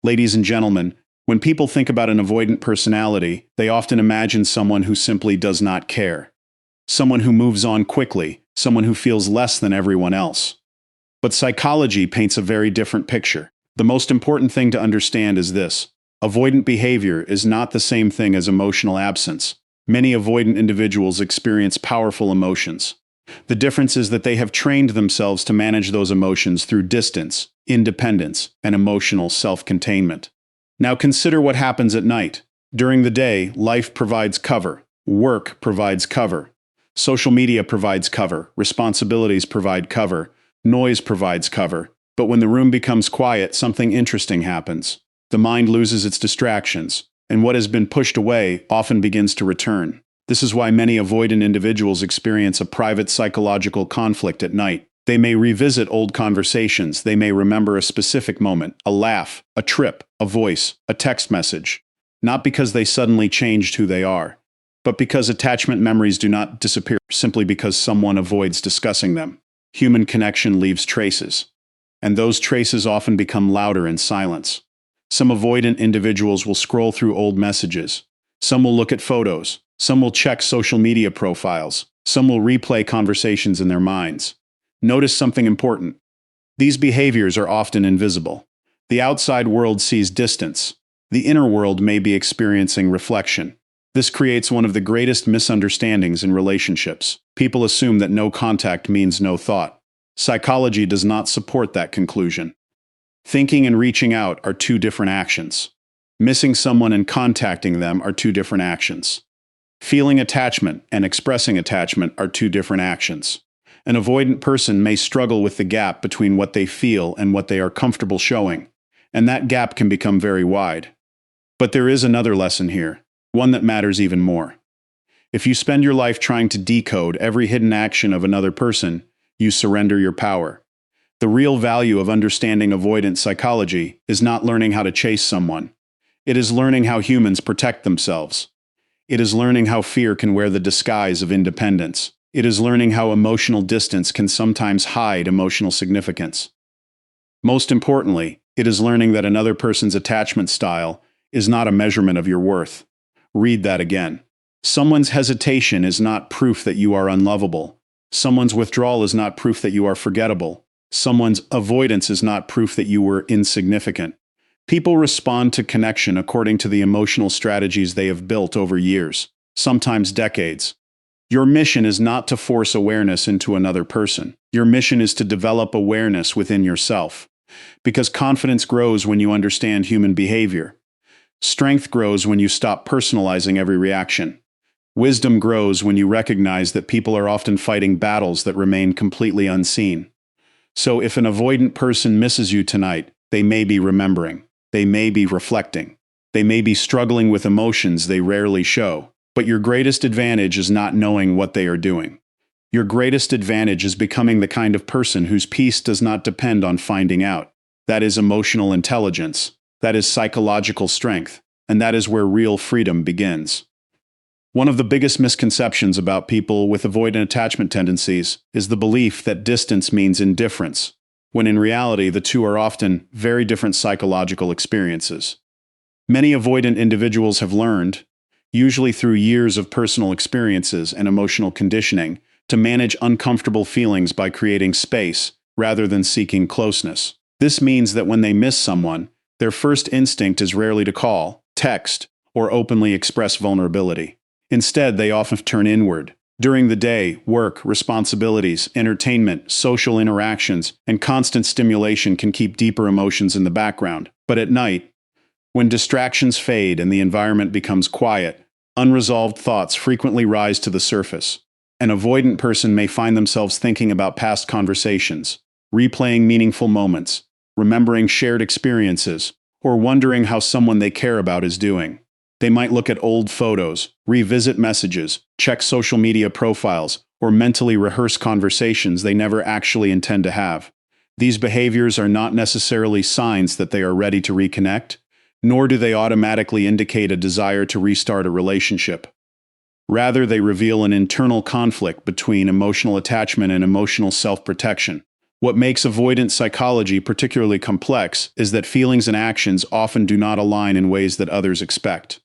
Ladies and gentlemen, when people think about an avoidant personality, they often imagine someone who simply does not care. Someone who moves on quickly, someone who feels less than everyone else. But psychology paints a very different picture. The most important thing to understand is this: avoidant behavior is not the same thing as emotional absence. Many avoidant individuals experience powerful emotions. The difference is that they have trained themselves to manage those emotions through distance, independence, and emotional self-containment. Now consider what happens at night. During the day, life provides cover. Work provides cover. Social media provides cover. Responsibilities provide cover. Noise provides cover. But when the room becomes quiet, something interesting happens. The mind loses its distractions, and what has been pushed away often begins to return. This is why many avoidant individuals experience a private psychological conflict at night. They may revisit old conversations, they may remember a specific moment, a laugh, a trip, a voice, a text message. Not because they suddenly changed who they are, but because attachment memories do not disappear simply because someone avoids discussing them. Human connection leaves traces, and those traces often become louder in silence. Some avoidant individuals will scroll through old messages. Some will look at photos. Some will check social media profiles. Some will replay conversations in their minds. Notice something important. These behaviors are often invisible. The outside world sees distance. The inner world may be experiencing reflection. This creates one of the greatest misunderstandings in relationships. People assume that no contact means no thought. Psychology does not support that conclusion. Thinking and reaching out are two different actions. Missing someone and contacting them are two different actions. Feeling attachment and expressing attachment are two different actions. An avoidant person may struggle with the gap between what they feel and what they are comfortable showing, and that gap can become very wide. But there is another lesson here, one that matters even more. If you spend your life trying to decode every hidden action of another person, you surrender your power. The real value of understanding avoidant psychology is not learning how to chase someone. It is learning how humans protect themselves. It is learning how fear can wear the disguise of independence. It is learning how emotional distance can sometimes hide emotional significance. Most importantly, it is learning that another person's attachment style is not a measurement of your worth. Read that again. Someone's hesitation is not proof that you are unlovable. Someone's withdrawal is not proof that you are forgettable. Someone's avoidance is not proof that you were insignificant. People respond to connection according to the emotional strategies they have built over years, sometimes decades. Your mission is not to force awareness into another person. Your mission is to develop awareness within yourself. Because confidence grows when you understand human behavior. Strength grows when you stop personalizing every reaction. Wisdom grows when you recognize that people are often fighting battles that remain completely unseen. So if an avoidant person misses you tonight, they may be remembering. They may be reflecting. They may be struggling with emotions they rarely show. But your greatest advantage is not knowing what they are doing. Your greatest advantage is becoming the kind of person whose peace does not depend on finding out. That is emotional intelligence. That is psychological strength. And that is where real freedom begins. One of the biggest misconceptions about people with avoidant attachment tendencies is the belief that distance means indifference, when in reality the two are often very different psychological experiences. Many avoidant individuals have learned, usually through years of personal experiences and emotional conditioning, to manage uncomfortable feelings by creating space rather than seeking closeness. This means that when they miss someone, their first instinct is rarely to call, text, or openly express vulnerability. Instead, they often turn inward. During the day, work, responsibilities, entertainment, social interactions, and constant stimulation can keep deeper emotions in the background. But at night, when distractions fade and the environment becomes quiet, unresolved thoughts frequently rise to the surface. An avoidant person may find themselves thinking about past conversations, replaying meaningful moments, remembering shared experiences, or wondering how someone they care about is doing. They might look at old photos, revisit messages, check social media profiles, or mentally rehearse conversations they never actually intend to have. These behaviors are not necessarily signs that they are ready to reconnect, nor do they automatically indicate a desire to restart a relationship. Rather, they reveal an internal conflict between emotional attachment and emotional self-protection. What makes avoidant psychology particularly complex is that feelings and actions often do not align in ways that others expect.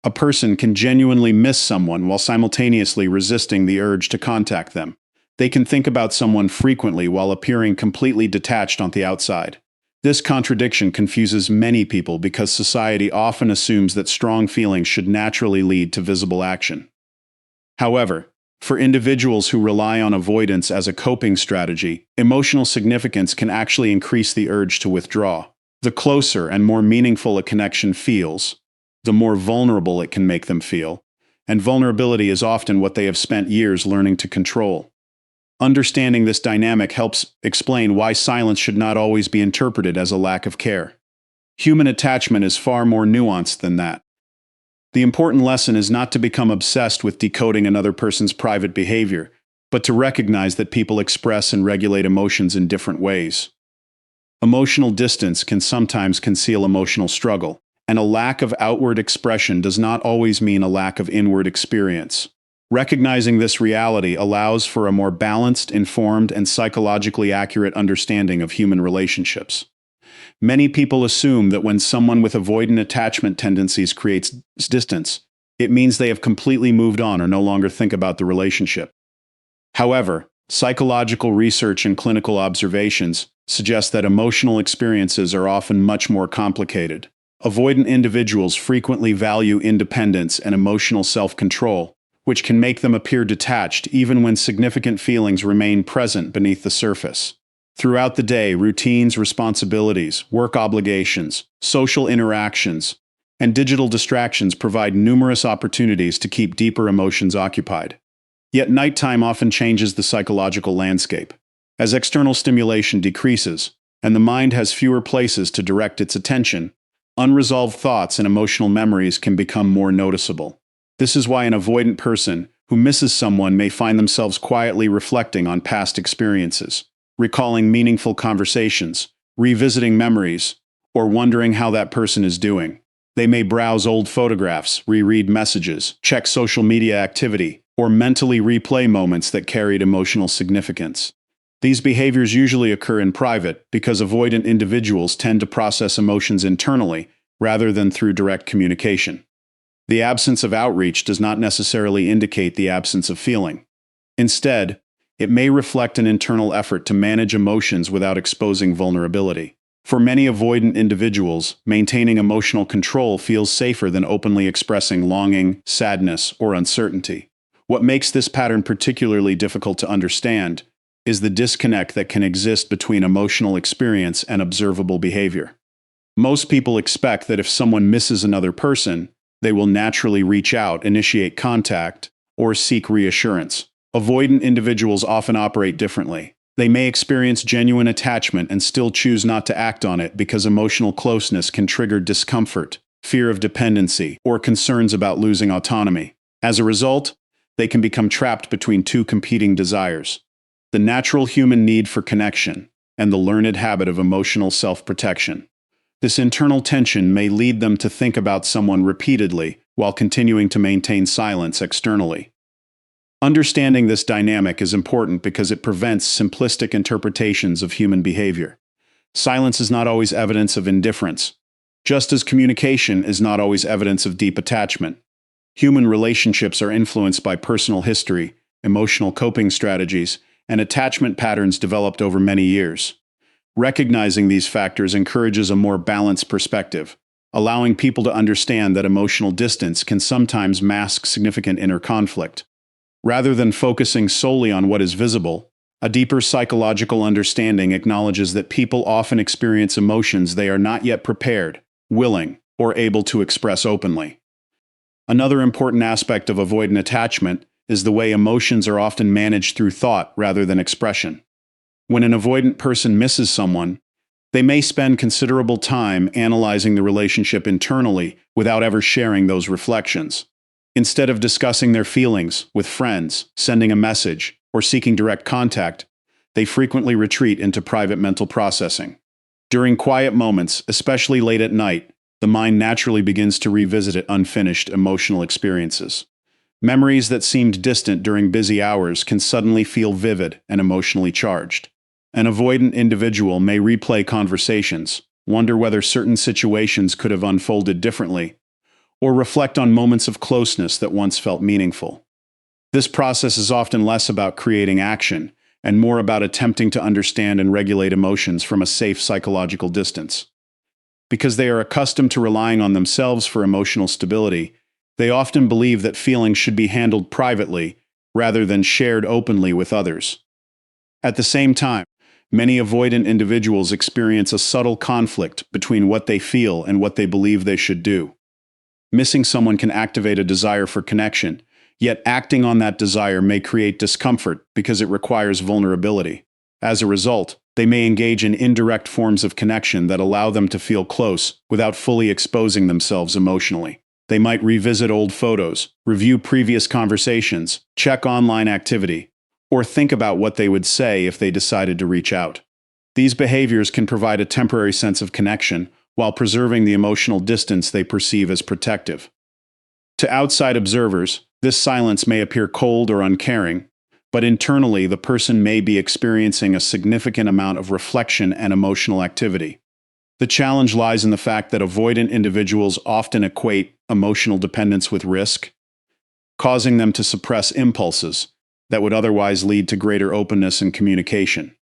A person can genuinely miss someone while simultaneously resisting the urge to contact them. They can think about someone frequently while appearing completely detached on the outside. This contradiction confuses many people because society often assumes that strong feelings should naturally lead to visible action. However, for individuals who rely on avoidance as a coping strategy, emotional significance can actually increase the urge to withdraw. The closer and more meaningful a connection feels, the more vulnerable it can make them feel, and vulnerability is often what they have spent years learning to control. Understanding this dynamic helps explain why silence should not always be interpreted as a lack of care. Human attachment is far more nuanced than that. The important lesson is not to become obsessed with decoding another person's private behavior, but to recognize that people express and regulate emotions in different ways. Emotional distance can sometimes conceal emotional struggle, and a lack of outward expression does not always mean a lack of inward experience. Recognizing this reality allows for a more balanced, informed, and psychologically accurate understanding of human relationships. Many people assume that when someone with avoidant attachment tendencies creates distance, it means they have completely moved on or no longer think about the relationship. However, psychological research and clinical observations suggest that emotional experiences are often much more complicated. Avoidant individuals frequently value independence and emotional self-control, which can make them appear detached even when significant feelings remain present beneath the surface. Throughout the day, routines, responsibilities, work obligations, social interactions, and digital distractions provide numerous opportunities to keep deeper emotions occupied. Yet nighttime often changes the psychological landscape. As external stimulation decreases, and the mind has fewer places to direct its attention, unresolved thoughts and emotional memories can become more noticeable. This is why an avoidant person who misses someone may find themselves quietly reflecting on past experiences, recalling meaningful conversations, revisiting memories, or wondering how that person is doing. They may browse old photographs, reread messages, check social media activity, or mentally replay moments that carried emotional significance. These behaviors usually occur in private because avoidant individuals tend to process emotions internally rather than through direct communication. The absence of outreach does not necessarily indicate the absence of feeling. Instead, it may reflect an internal effort to manage emotions without exposing vulnerability. For many avoidant individuals, maintaining emotional control feels safer than openly expressing longing, sadness, or uncertainty. What makes this pattern particularly difficult to understand is the disconnect that can exist between emotional experience and observable behavior. Most people expect that if someone misses another person, they will naturally reach out, initiate contact, or seek reassurance. Avoidant individuals often operate differently. They may experience genuine attachment and still choose not to act on it because emotional closeness can trigger discomfort, fear of dependency, or concerns about losing autonomy. As a result, they can become trapped between two competing desires: the natural human need for connection and the learned habit of emotional self-protection. This internal tension may lead them to think about someone repeatedly while continuing to maintain silence externally. Understanding this dynamic is important because it prevents simplistic interpretations of human behavior. Silence is not always evidence of indifference, just as communication is not always evidence of deep attachment. Human relationships are influenced by personal history, emotional coping strategies, and attachment patterns developed over many years. Recognizing these factors encourages a more balanced perspective, allowing people to understand that emotional distance can sometimes mask significant inner conflict. Rather than focusing solely on what is visible, a deeper psychological understanding acknowledges that people often experience emotions they are not yet prepared, willing, or able to express openly. Another important aspect of avoidant attachment is the way emotions are often managed through thought rather than expression. When an avoidant person misses someone, they may spend considerable time analyzing the relationship internally without ever sharing those reflections. Instead of discussing their feelings with friends, sending a message, or seeking direct contact, they frequently retreat into private mental processing. During quiet moments, especially late at night, the mind naturally begins to revisit unfinished emotional experiences. Memories that seemed distant during busy hours can suddenly feel vivid and emotionally charged. An avoidant individual may replay conversations, wonder whether certain situations could have unfolded differently, or reflect on moments of closeness that once felt meaningful. This process is often less about creating action and more about attempting to understand and regulate emotions from a safe psychological distance. Because they are accustomed to relying on themselves for emotional stability, they often believe that feelings should be handled privately rather than shared openly with others. At the same time, many avoidant individuals experience a subtle conflict between what they feel and what they believe they should do. Missing someone can activate a desire for connection, yet acting on that desire may create discomfort because it requires vulnerability. As a result, they may engage in indirect forms of connection that allow them to feel close without fully exposing themselves emotionally. They might revisit old photos, review previous conversations, check online activity, or think about what they would say if they decided to reach out. These behaviors can provide a temporary sense of connection while preserving the emotional distance they perceive as protective. To outside observers, this silence may appear cold or uncaring, but internally the person may be experiencing a significant amount of reflection and emotional activity. The challenge lies in the fact that avoidant individuals often equate emotional dependence with risk, causing them to suppress impulses that would otherwise lead to greater openness and communication.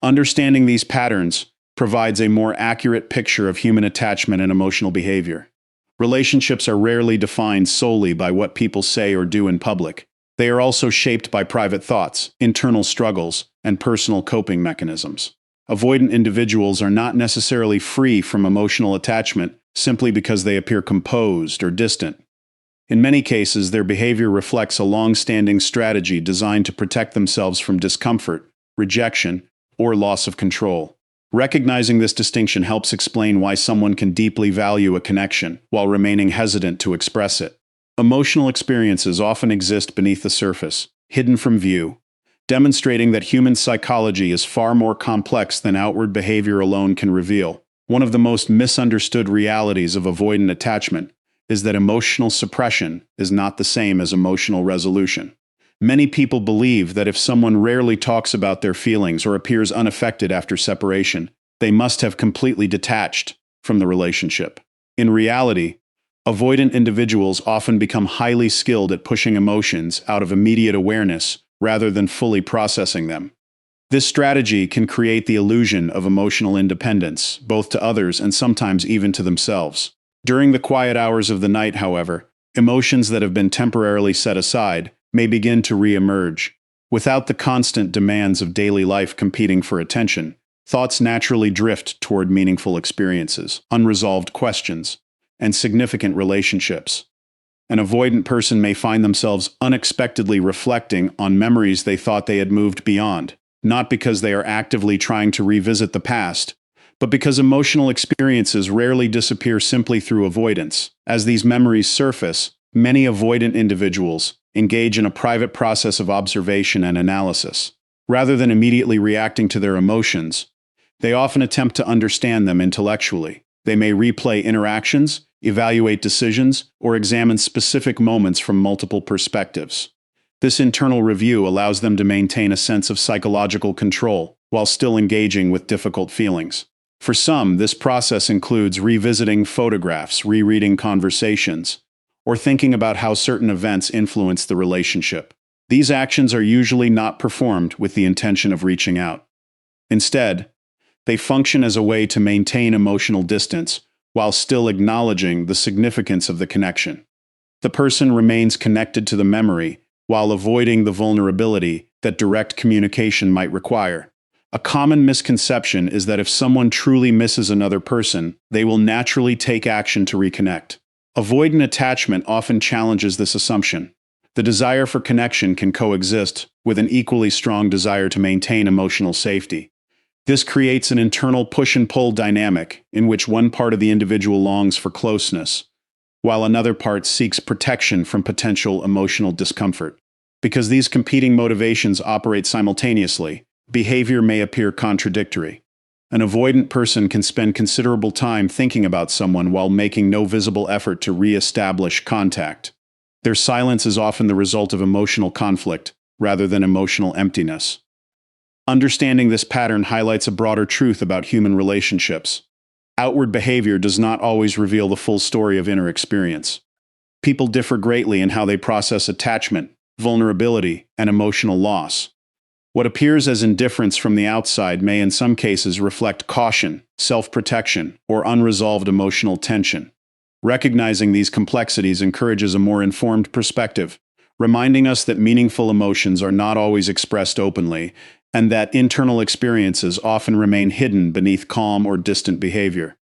Understanding these patterns provides a more accurate picture of human attachment and emotional behavior. Relationships are rarely defined solely by what people say or do in public. They are also shaped by private thoughts, internal struggles, and personal coping mechanisms. Avoidant individuals are not necessarily free from emotional attachment simply because they appear composed or distant. In many cases, their behavior reflects a long-standing strategy designed to protect themselves from discomfort, rejection, or loss of control. Recognizing this distinction helps explain why someone can deeply value a connection while remaining hesitant to express it. Emotional experiences often exist beneath the surface, hidden from view, demonstrating that human psychology is far more complex than outward behavior alone can reveal. One of the most misunderstood realities of avoidant attachment is that emotional suppression is not the same as emotional resolution. Many people believe that if someone rarely talks about their feelings or appears unaffected after separation, they must have completely detached from the relationship. In reality, avoidant individuals often become highly skilled at pushing emotions out of immediate awareness rather than fully processing them. This strategy can create the illusion of emotional independence, both to others and sometimes even to themselves. During the quiet hours of the night, however, emotions that have been temporarily set aside may begin to re-emerge. Without the constant demands of daily life competing for attention, thoughts naturally drift toward meaningful experiences, unresolved questions, and significant relationships. An avoidant person may find themselves unexpectedly reflecting on memories they thought they had moved beyond, not because they are actively trying to revisit the past, but because emotional experiences rarely disappear simply through avoidance. As these memories surface, many avoidant individuals engage in a private process of observation and analysis. Rather than immediately reacting to their emotions, they often attempt to understand them intellectually. They may replay interactions, evaluate decisions, or examine specific moments from multiple perspectives. This internal review allows them to maintain a sense of psychological control while still engaging with difficult feelings. For some, this process includes revisiting photographs, rereading conversations, or thinking about how certain events influence the relationship. These actions are usually not performed with the intention of reaching out. Instead, they function as a way to maintain emotional distance while still acknowledging the significance of the connection. The person remains connected to the memory while avoiding the vulnerability that direct communication might require. A common misconception is that if someone truly misses another person, they will naturally take action to reconnect. Avoidant attachment often challenges this assumption. The desire for connection can coexist with an equally strong desire to maintain emotional safety. This creates an internal push and pull dynamic in which one part of the individual longs for closeness, while another part seeks protection from potential emotional discomfort. Because these competing motivations operate simultaneously, behavior may appear contradictory. An avoidant person can spend considerable time thinking about someone while making no visible effort to re-establish contact. Their silence is often the result of emotional conflict rather than emotional emptiness. Understanding this pattern highlights a broader truth about human relationships. Outward behavior does not always reveal the full story of inner experience. People differ greatly in how they process attachment, vulnerability, and emotional loss. What appears as indifference from the outside may in some cases reflect caution, self-protection, or unresolved emotional tension. Recognizing these complexities encourages a more informed perspective, reminding us that meaningful emotions are not always expressed openly, and that internal experiences often remain hidden beneath calm or distant behavior.